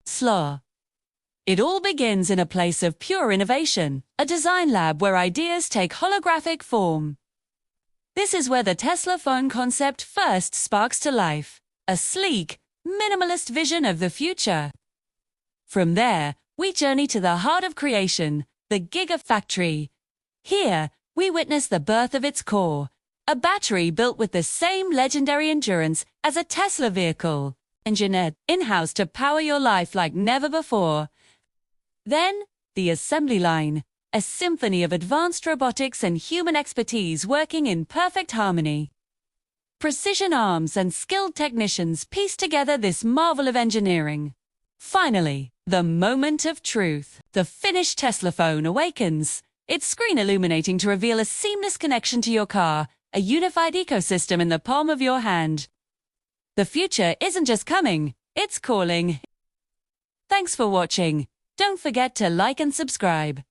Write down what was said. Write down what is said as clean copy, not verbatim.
Slaw. It all begins in a place of pure innovation, a design lab where ideas take holographic form. This is where the Tesla phone concept first sparks to life, a sleek, minimalist vision of the future. From there, we journey to the heart of creation, the Gigafactory. Here, we witness the birth of its core, a battery built with the same legendary endurance as a Tesla vehicle, engineered in-house to power your life like never before. Then, the assembly line, a symphony of advanced robotics and human expertise working in perfect harmony. Precision arms and skilled technicians piece together this marvel of engineering. Finally, the moment of truth. The finished Tesla phone awakens, its screen illuminating to reveal a seamless connection to your car, a unified ecosystem in the palm of your hand. The future isn't just coming, it's calling. Thanks for watching. Don't forget to like and subscribe.